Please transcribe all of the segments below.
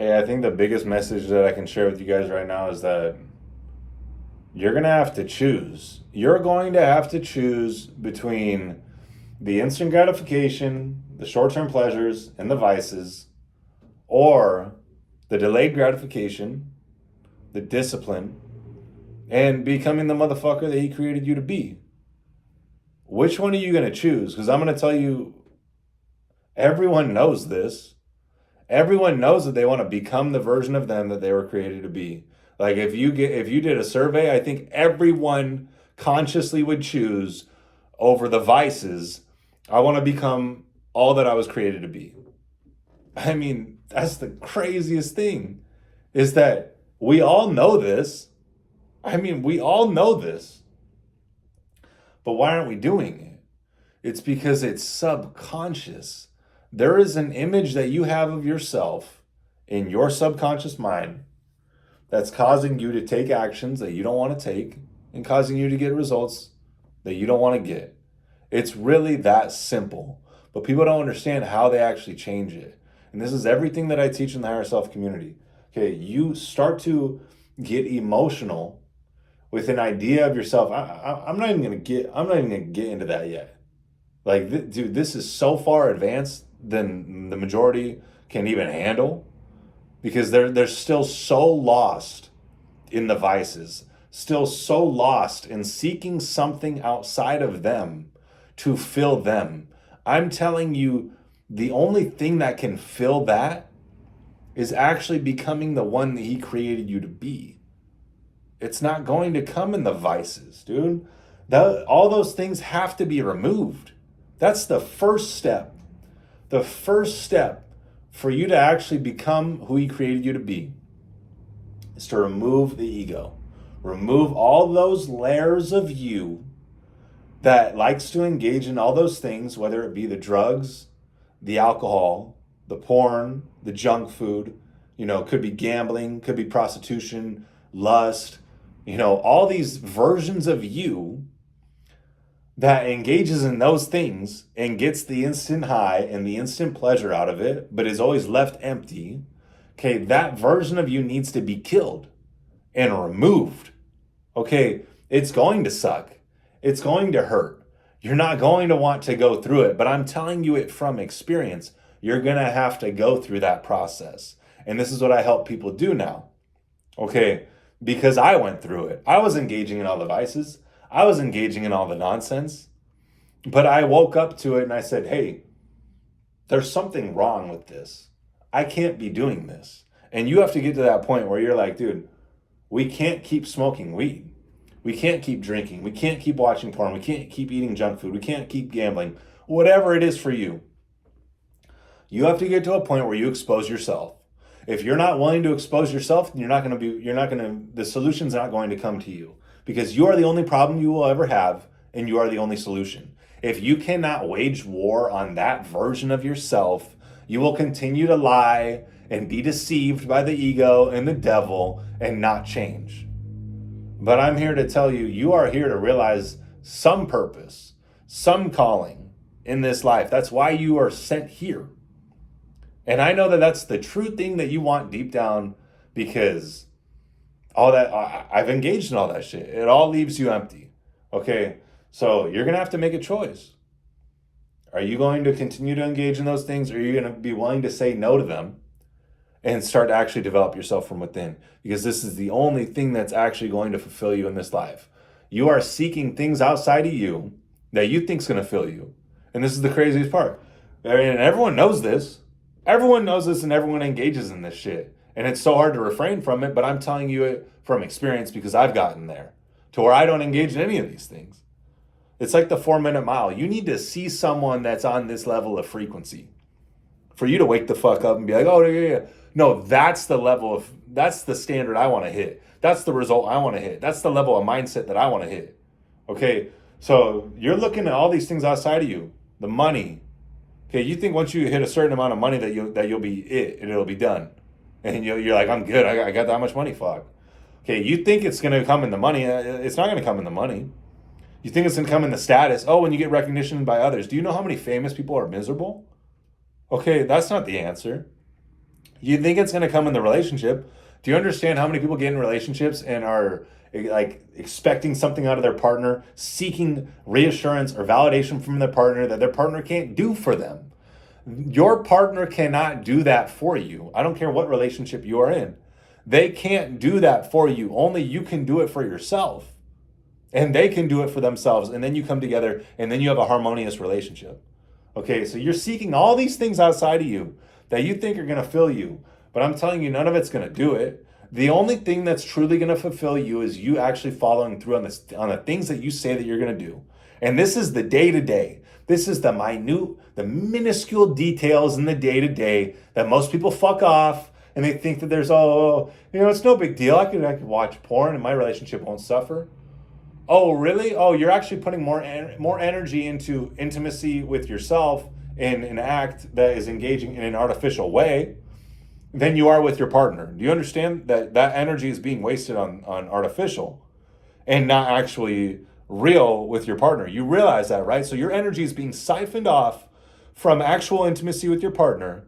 Hey, I think the biggest message that I can share with you guys right now is that you're going to have to choose. You're going to have to choose between the instant gratification, the short term pleasures, and the vices, or the delayed gratification, the discipline, and becoming the motherfucker that he created you to be. Which one are you going to choose? Because I'm going to tell you, everyone knows this. Everyone knows that they want to become the version of them that they were created to be. Like if you did a survey, I think everyone consciously would choose over the vices. I want to become all that I was created to be. I mean, that's the craziest thing is that we all know this. I mean, we all know this. But why aren't we doing it? It's because it's subconscious. There is an image that you have of yourself in your subconscious mind that's causing you to take actions that you don't want to take and causing you to get results that you don't want to get. It's really that simple. But people don't understand how they actually change it. And this is everything that I teach in the higher self community. Okay, you start to get emotional with an idea of yourself. I'm not even gonna get into that yet. Like, dude, this is so far advanced than the majority can even handle because they're still so lost in the vices, still so lost in seeking something outside of them to fill them. I'm telling you, the only thing that can fill that is actually becoming the one that he created you to be. It's not going to come in the vices, dude. All those things have to be removed. That's the first step. The first step for you to actually become who he created you to be is to remove the ego. Remove all those layers of you that likes to engage in all those things, whether it be the drugs, the alcohol, the porn, the junk food, could be gambling, could be prostitution, lust, all these versions of you that engages in those things and gets the instant high and the instant pleasure out of it, but is always left empty. Okay, that version of you needs to be killed and removed. Okay, it's going to suck. It's going to hurt. You're not going to want to go through it, but I'm telling you it from experience. You're going to have to go through that process. And this is what I help people do now. Okay, because I went through it. I was engaging in all the vices. I was engaging in all the nonsense. But I woke up to it and I said, hey, there's something wrong with this. I can't be doing this. And you have to get to that point where you're like, dude, we can't keep smoking weed. We can't keep drinking. We can't keep watching porn. We can't keep eating junk food. We can't keep gambling. Whatever it is for you. You have to get to a point where you expose yourself. If you're not willing to expose yourself, then the solution's not going to come to you because you are the only problem you will ever have and you are the only solution. If you cannot wage war on that version of yourself, you will continue to lie and be deceived by the ego and the devil and not change. But I'm here to tell you, you are here to realize some purpose, some calling in this life. That's why you are sent here. And I know that that's the true thing that you want deep down because all that, I've engaged in all that shit. It all leaves you empty. Okay, so you're going to have to make a choice. Are you going to continue to engage in those things or are you going to be willing to say no to them and start to actually develop yourself from within? Because this is the only thing that's actually going to fulfill you in this life. You are seeking things outside of you that you think is going to fill you. And this is the craziest part. And everyone knows this. Everyone knows this and everyone engages in this shit. And it's so hard to refrain from it, but I'm telling you it from experience because I've gotten there to where I don't engage in any of these things. It's like the 4-minute mile. You need to see someone that's on this level of frequency for you to wake the fuck up and be like, oh, yeah. No, that's the standard I want to hit. That's the result I want to hit. That's the level of mindset that I want to hit. Okay, so you're looking at all these things outside of you, the money. Okay, you think once you hit a certain amount of money that you'll be it and it'll be done, and you're like, I'm good. I got that much money. Fuck. Okay, you think it's gonna come in the money? It's not gonna come in the money. You think it's gonna come in the status? Oh, when you get recognition by others. Do you know how many famous people are miserable? Okay, that's not the answer. You think it's going to come in the relationship. Do you understand how many people get in relationships and are like expecting something out of their partner, seeking reassurance or validation from their partner that their partner can't do for them? Your partner cannot do that for you. I don't care what relationship you are in. They can't do that for you. Only you can do it for yourself. And they can do it for themselves. And then you come together and then you have a harmonious relationship. Okay, so you're seeking all these things outside of you that you think are going to fill you. But I'm telling you, none of it's going to do it. The only thing that's truly going to fulfill you is you actually following through on the things that you say that you're going to do. And this is the day to day. This is the minute, the minuscule details in the day to day that most people fuck off and they think that there's, it's no big deal. I could watch porn and my relationship won't suffer. Oh, really? Oh, you're actually putting more energy into intimacy with yourself in an act that is engaging in an artificial way than you are with your partner. Do you understand that energy is being wasted on artificial and not actually real with your partner? You realize that, right? So your energy is being siphoned off from actual intimacy with your partner.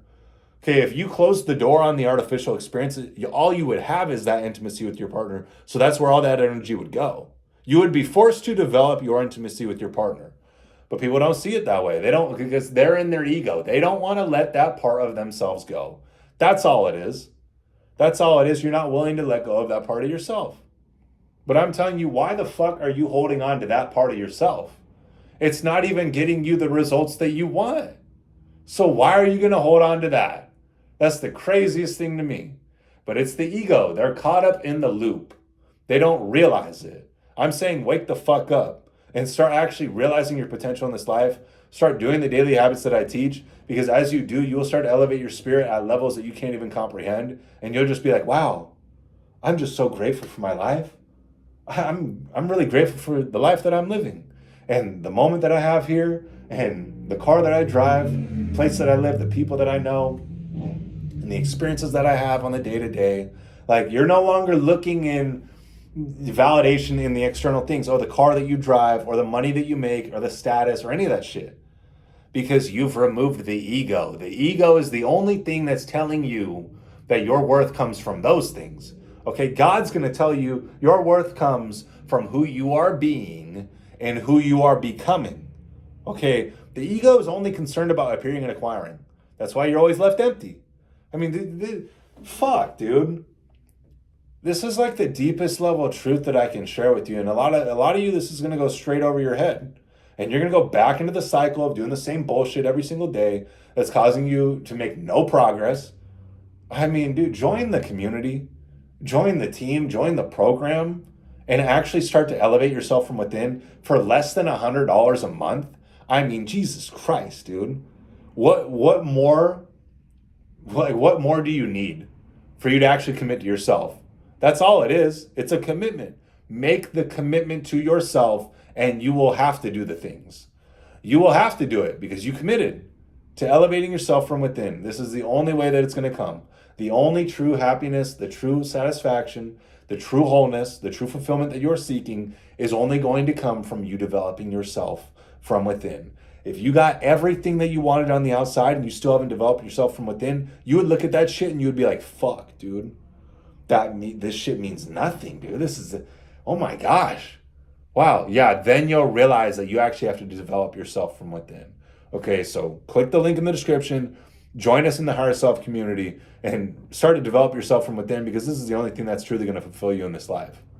Okay, if you close the door on the artificial experience, all you would have is that intimacy with your partner. So that's where all that energy would go. You would be forced to develop your intimacy with your partner. But people don't see it that way. They don't, because they're in their ego. They don't want to let that part of themselves go. That's all it is. That's all it is. You're not willing to let go of that part of yourself. But I'm telling you, why the fuck are you holding on to that part of yourself? It's not even getting you the results that you want. So why are you going to hold on to that? That's the craziest thing to me. But it's the ego. They're caught up in the loop. They don't realize it. I'm saying wake the fuck up and start actually realizing your potential in this life. Start doing the daily habits that I teach, because as you do, you will start to elevate your spirit at levels that you can't even comprehend. And you'll just be like, wow, I'm just so grateful for my life. I'm really grateful for the life that I'm living and the moment that I have here and the car that I drive, the place that I live, the people that I know, and the experiences that I have on the day to day. Like, you're no longer looking in validation in the external things, or the car that you drive, or the money that you make, or the status, or any of that shit, because you've removed the ego. The ego is the only thing that's telling you that your worth comes from those things. Okay, God's going to tell you your worth comes from who you are being and who you are becoming. Okay, the ego is only concerned about appearing and acquiring. That's why you're always left empty. I mean, fuck, dude. This is like the deepest level of truth that I can share with you. And a lot of you, this is going to go straight over your head. And you're going to go back into the cycle of doing the same bullshit every single day that's causing you to make no progress. I mean, dude, join the community, join the team, join the program, and actually start to elevate yourself from within for less than $100 a month. I mean, Jesus Christ, dude. What more do you need for you to actually commit to yourself? That's all it is. It's a commitment. Make the commitment to yourself, and you will have to do the things. You will have to do it because you committed to elevating yourself from within. This is the only way that it's going to come. The only true happiness, the true satisfaction, the true wholeness, the true fulfillment that you're seeking is only going to come from you developing yourself from within. If you got everything that you wanted on the outside and you still haven't developed yourself from within, you would look at that shit and you would be like, fuck, dude. This shit means nothing, dude. Oh my gosh. Wow. Yeah. Then you'll realize that you actually have to develop yourself from within. Okay. So click the link in the description, join us in the Higher Self community, and start to develop yourself from within, because this is the only thing that's truly going to fulfill you in this life.